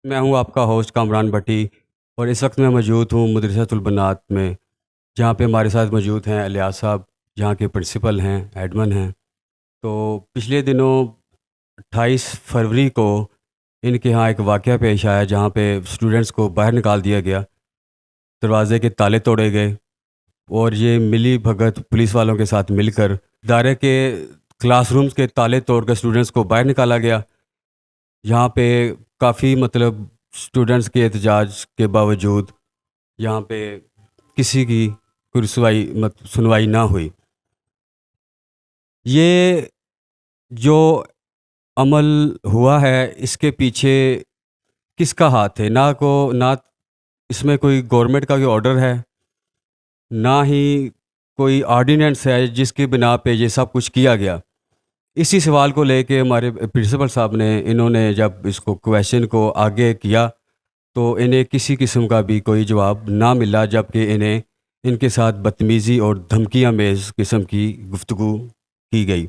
میں ہوں آپ کا ہوسٹ کامران بھٹی، اور اس وقت میں موجود ہوں مدرسۃ البنات میں، جہاں پہ ہمارے ساتھ موجود ہیں الیاس صاحب، جہاں کے پرنسپل ہیں، ایڈمن ہیں۔ تو پچھلے دنوں 28 فروری کو ان کے ہاں ایک واقعہ پیش آیا جہاں پہ اسٹوڈنٹس کو باہر نکال دیا گیا، دروازے کے تالے توڑے گئے، اور یہ ملی بھگت پولیس والوں کے ساتھ مل کر ادارے کے کلاس رومز کے تالے توڑ کر اسٹوڈنٹس کو باہر نکالا گیا، یہاں پہ کافی اسٹوڈنٹس کے احتجاج کے باوجود یہاں پہ کسی کی کوئی سنوائی نہ ہوئی۔ یہ جو عمل ہوا ہے اس کے پیچھے کس کا ہاتھ ہے؟ نہ اس میں کوئی گورنمنٹ کا کوئی آرڈر ہے، نہ ہی کوئی آرڈیننس ہے جس کی بنا پہ یہ سب کچھ کیا گیا۔ اسی سوال کو لے کے ہمارے پرنسپل صاحب انہوں نے جب اس کو کویشچن کو آگے کیا تو انہیں کسی قسم کا بھی کوئی جواب نہ ملا، جبکہ ان کے ساتھ بدتمیزی اور دھمکیاں میز قسم کی گفتگو کی گئی۔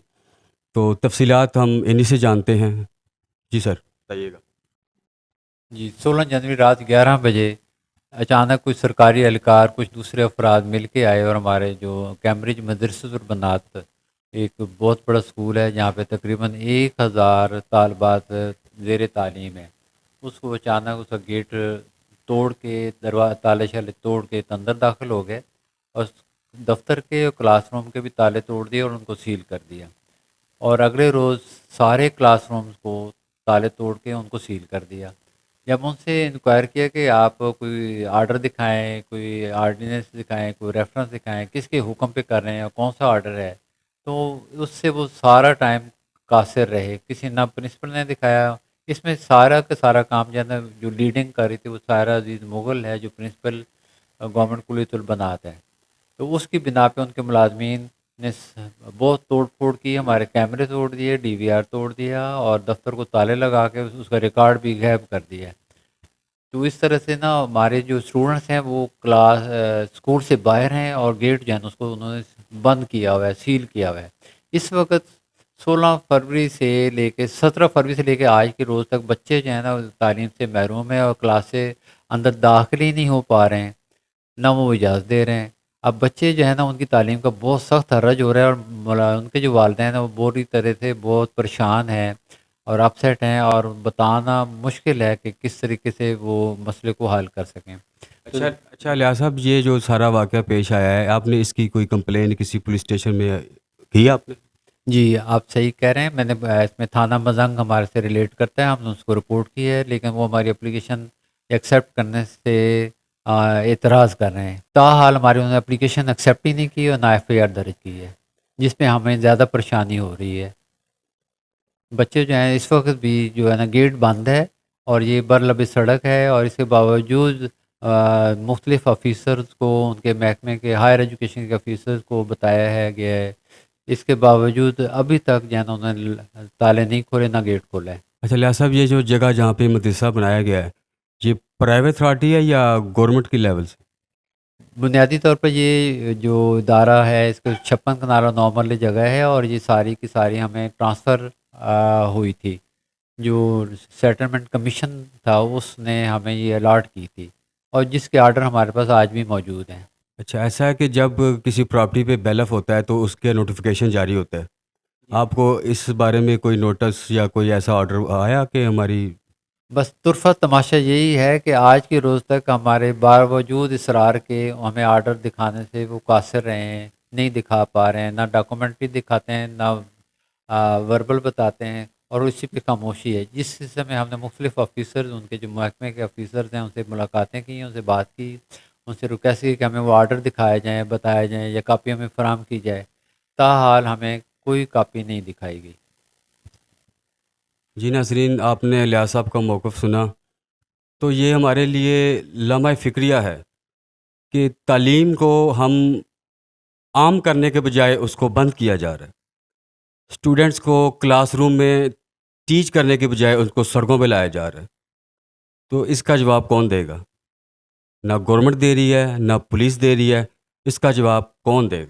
تو تفصیلات ہم انہی سے جانتے ہیں۔ جی سر، بتائیے گا۔ جی 16 جنوری رات 11 بجے اچانک کچھ سرکاری اہلکار کچھ دوسرے افراد مل کے آئے اور ہمارے جو کیمبرج مدرسۃ البنات ایک بہت بڑا اسکول ہے جہاں پہ تقریباً 1000 طالبات زیر تعلیم ہیں، اس کو اچانک اس کا گیٹ توڑ کے تالے شالے توڑ کے اندر داخل ہو گئے اور دفتر کے اور کلاس روم کے بھی تالے توڑ دیے اور ان کو سیل کر دیا، اور اگلے روز سارے کلاس رومز کو تالے توڑ کے ان کو سیل کر دیا۔ جب ان سے انکوائر کیا کہ آپ کوئی آرڈر دکھائیں، کوئی آرڈیننس دکھائیں، کوئی ریفرنس دکھائیں، کس کے حکم پہ کر رہے ہیں اور کون سا آرڈر ہے، تو اس سے وہ سارا ٹائم قاصر رہے، کسی نہ پرنسپل نے دکھایا۔ اس میں سارا کا سارا کام جو ہے نا، جو لیڈنگ کر رہی تھی وہ سارا عزیز مغل ہے جو پرنسپل گورنمنٹ کلیۃ البنات ہے، تو اس کی بنا پہ ان کے ملازمین نے بہت توڑ پھوڑ کی، ہمارے کیمرے توڑ دیے، ڈی وی آر توڑ دیا اور دفتر کو تالے لگا کے اس کا ریکارڈ بھی غائب کر دیا۔ تو اس طرح سے نا ہمارے جو اسٹوڈنٹس ہیں وہ اسکول سے باہر ہیں، اور گیٹ جو ہے نا اس کو انہوں نے بند کیا ہوا ہے، سیل کیا ہوا ہے۔ اس وقت 16 فروری سے لے کے 17 فروری سے لے کے آج کے روز تک بچے جو ہیں نا تعلیم سے محروم ہیں، اور کلاس سے اندر داخل ہی نہیں ہو پا رہے ہیں، نہ وہ اجازت دے رہے ہیں۔ اب بچے جو ہیں نا ان کی تعلیم کا بہت سخت حرج ہو رہا ہے، اور ان کے جو والدین ہیں وہ بری طرح سے بہت پریشان ہیں اور اپسیٹ ہیں، اور بتانا مشکل ہے کہ کس طریقے سے وہ مسئلے کو حل کر سکیں۔ تو اچھا الیاس صاحب، یہ جو سارا واقعہ پیش آیا ہے، آپ نے اس کی کوئی کمپلین کسی پولیس اسٹیشن میں کی آپ نے؟ جی آپ صحیح کہہ رہے ہیں، میں نے اس میں تھانہ مزنگ ہمارے سے ریلیٹ کرتا ہے، ہم نے اس کو رپورٹ کی ہے، لیکن وہ ہماری اپلیکیشن ایکسیپٹ کرنے سے اعتراض کر رہے ہیں۔ تاحال ہماری انہوں نے اپلیکیشن ایکسیپٹ ہی نہیں کی اور نہ ایف آئی آر درج کی ہے، جس میں ہمیں زیادہ پریشانی ہو رہی ہے۔ بچے جو ہیں اس وقت بھی جو ہے نا گیٹ بند ہے، اور یہ برلب سڑک ہے، اور اس کے باوجود مختلف آفیسرز کو، ان کے محکمے کے ہائر ایجوکیشن کے آفیسرز کو بتایا ہے گیا ہے، اس کے باوجود ابھی تک جو ہے نا انہوں نے تالے نہیں کھولے نہ گیٹ کھولا ہے۔ اچھا الیاس صاحب، یہ جو جگہ جہاں پہ مدرسہ بنایا گیا ہے، یہ پرائیویٹ اتھارٹی ہے یا گورنمنٹ کی لیول سے؟ بنیادی طور پر یہ جو ادارہ ہے اس کو 56 کنارہ 9 مرلے جگہ ہے، اور یہ ساری کی ساری ہمیں ٹرانسفر ہوئی تھی، جو سیٹلمنٹ کمیشن تھا اس نے ہمیں یہ الاٹ کی تھی، اور جس کے آرڈر ہمارے پاس آج بھی موجود ہیں۔ اچھا، ایسا ہے کہ جب کسی پراپرٹی پہ بیلف ہوتا ہے تو اس کے نوٹیفیکیشن جاری ہوتا ہے، آپ کو اس بارے میں کوئی نوٹس یا کوئی ایسا آرڈر آیا کہ ہماری؟ بس طرفہ تماشا یہی ہے کہ آج کے روز تک ہمارے باوجود اصرار کے ہمیں آرڈر دکھانے سے وہ قاصر رہے ہیں، نہیں دکھا پا رہے ہیں، نہ ڈاکومنٹری دکھاتے ہیں، نہ وربل بتاتے ہیں، اور اسی پہ خاموشی ہے۔ جس سلسلے میں ہم نے مختلف آفیسرز، ان کے جو محکمے کے آفیسرز ہیں، ان سے ملاقاتیں کی، ان سے بات کی، ان سے ریکویسٹ کی کہ ہمیں وہ آرڈر دکھائے جائیں، بتائے جائیں، یا کاپی ہمیں فراہم کی جائے۔ تاحال ہمیں کوئی کاپی نہیں دکھائی گئی۔ جی ناظرین، آپ نے الیاس صاحب کا موقف سنا، تو یہ ہمارے لیے لمحہ فکریہ ہے کہ تعلیم کو ہم عام کرنے کے بجائے اس کو بند کیا جا رہا ہے۔ اسٹوڈنٹس کو کلاس روم میں ٹیچ کرنے کے بجائے ان کو سڑکوں پہ لایا جا رہا ہے۔ تو اس کا جواب کون دے گا؟ نہ گورنمنٹ دے رہی ہے، نہ پولیس دے رہی ہے، اس کا جواب کون دے گا؟